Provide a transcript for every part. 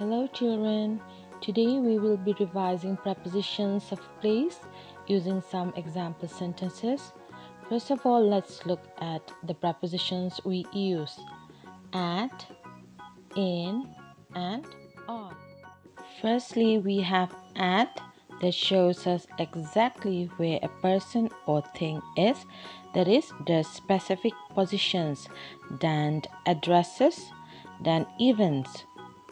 Hello children, today we will be revising prepositions of place using some example sentences. First of all, let's look at the prepositions we use: at, in, and on. Firstly, we have at that shows us exactly where a person or thing is, that is, their specific positions, then addresses, then events,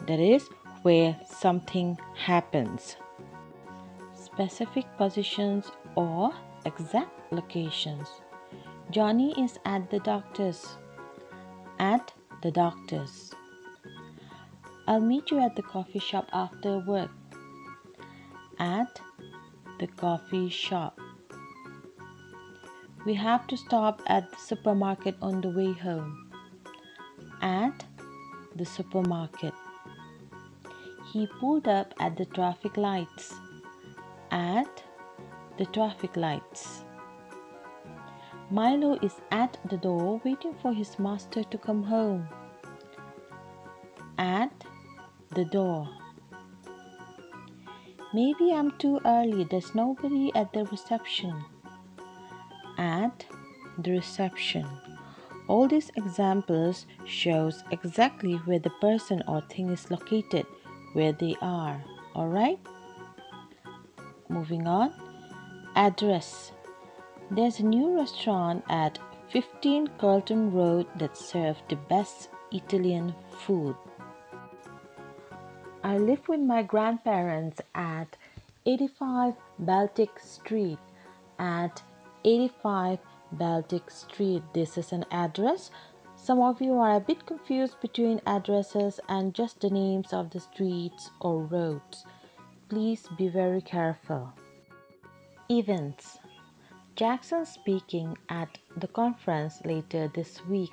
that is, where something happens. Specific positions or exact locations. Johnny is at the doctor's. At the doctor's. I'll meet you at the coffee shop after work. At the coffee shop. We have to stop at the supermarket on the way home. At the supermarket. He pulled up at the traffic lights. At the traffic lights. Milo is at the door waiting for his master to come home. At the door. Maybe I'm too early. There's nobody at the reception. At the reception. All these examples shows exactly where the person or thing is located, where they are. Alright? Moving on. Address. There's a new restaurant at 15 Carlton Road that serves the best Italian food. I live with my grandparents at 85 Baltic Street. At 85 Baltic Street. This is an address. Some of you are a bit confused between addresses and just the names of the streets or roads. Please be very careful. Events. Jackson speaking at the conference later this week.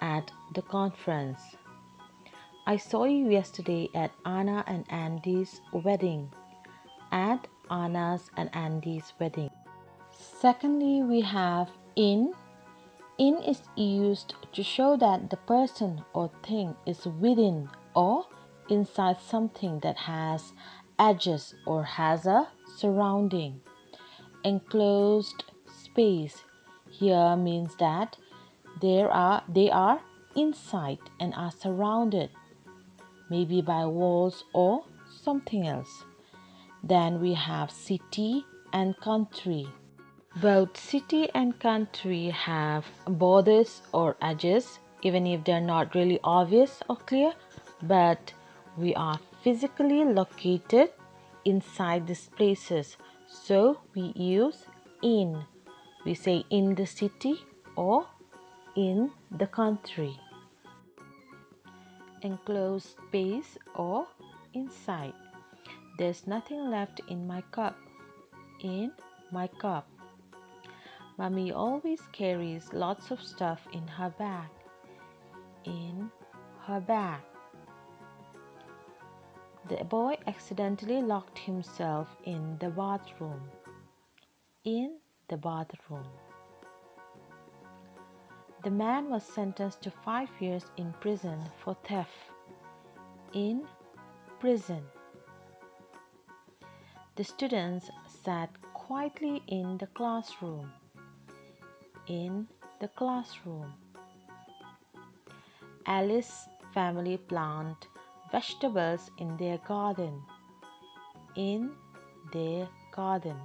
At the conference. I saw you yesterday at Anna and Andy's wedding. At Anna's and Andy's wedding. Secondly, we have in. In is used to show that the person or thing is within or inside something that has edges or has a surrounding. Enclosed space here means that they are inside and are surrounded, maybe by walls or something else. Then we have city and country. Both city and country have borders or edges, even if they're not really obvious or clear, but we are physically located inside these places. So we use in. We say in the city or in the country. Enclosed space or inside. There's nothing left in my cup. In my cup. Mommy always carries lots of stuff in her bag. In her bag. The boy accidentally locked himself in the bathroom. In the bathroom. The man was sentenced to 5 years in prison for theft. In prison. The students sat quietly in the classroom. In the classroom. Alice's family plant vegetables in their garden. In their garden.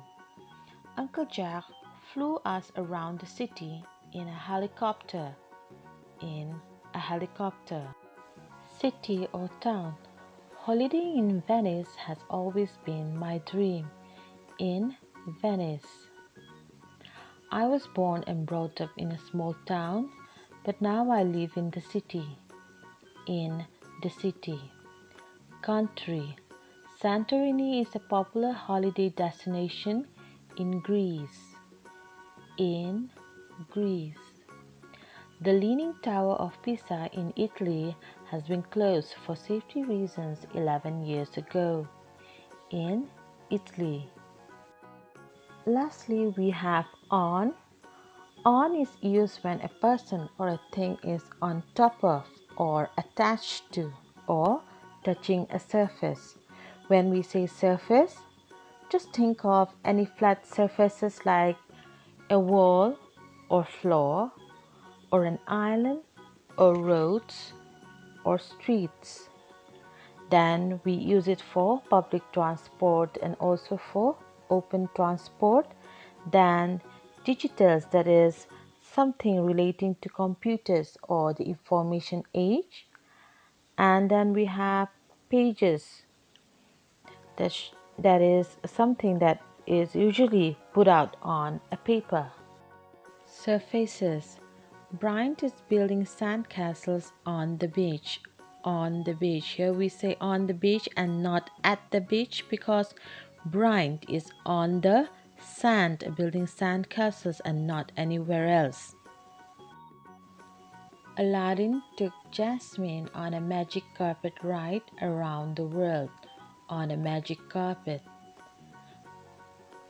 Uncle Jack flew us around the city in a helicopter. In a helicopter. City or town. Holidaying in Venice has always been my dream. In Venice. I was born and brought up in a small town, but now I live in the city. In the city. Country. Santorini is a popular holiday destination in Greece. In Greece. The Leaning Tower of Pisa in Italy has been closed for safety reasons 11 years ago. In Italy. Lastly, we have on. On is used when a person or a thing is on top of or attached to or touching a surface. When we say surface, just think of any flat surfaces like a wall or floor or an island or roads or streets. Then we use it for public transport and also for open transport. Then digitals, that is something relating to computers or the information age. And then we have pages, that is something that is usually put out on a paper. Surfaces. Bryant is building sandcastles on the beach. On the beach. Here we say on the beach and not at the beach because Bryant is on the sand building sandcastles and not anywhere else. Aladdin took Jasmine on a magic carpet ride around the world. On a magic carpet.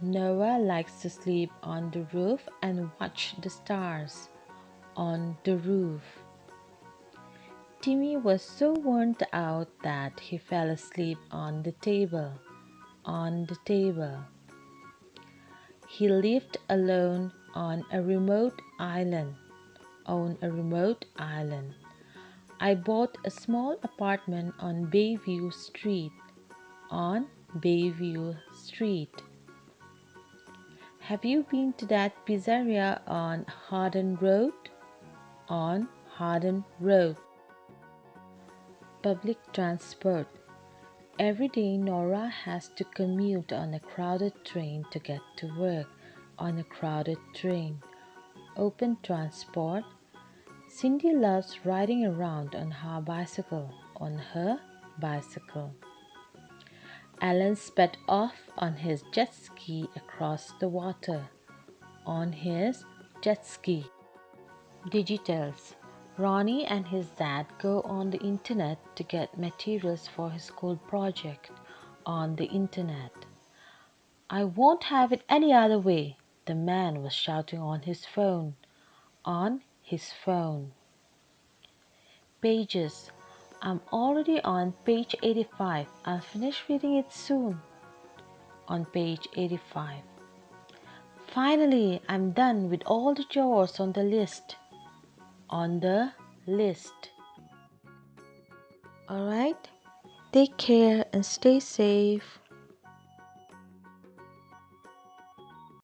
Noah likes to sleep on the roof and watch the stars. On the roof. Timmy was so worn out that he fell asleep on the table. On the table. He lived alone on a remote island. On a remote island. I bought a small apartment on Bayview Street. On Bayview Street. Have you been to that pizzeria on Harden Road? On Harden Road. Public transport. Every day Nora has to commute on a crowded train to get to work. On a crowded train. Open transport. Cindy loves riding around on her bicycle. On her bicycle. Alan sped off on his jet ski across the water. On his jet ski. Digitals. Ronnie and his dad go on the internet to get materials for his school project. On the internet. I won't have it any other way, the man was shouting on his phone. On his phone. Pages. I'm already on page 85. I'll finish reading it soon. On page 85. Finally, I'm done with all the chores on the list. On the list. Alright? Take care and stay safe.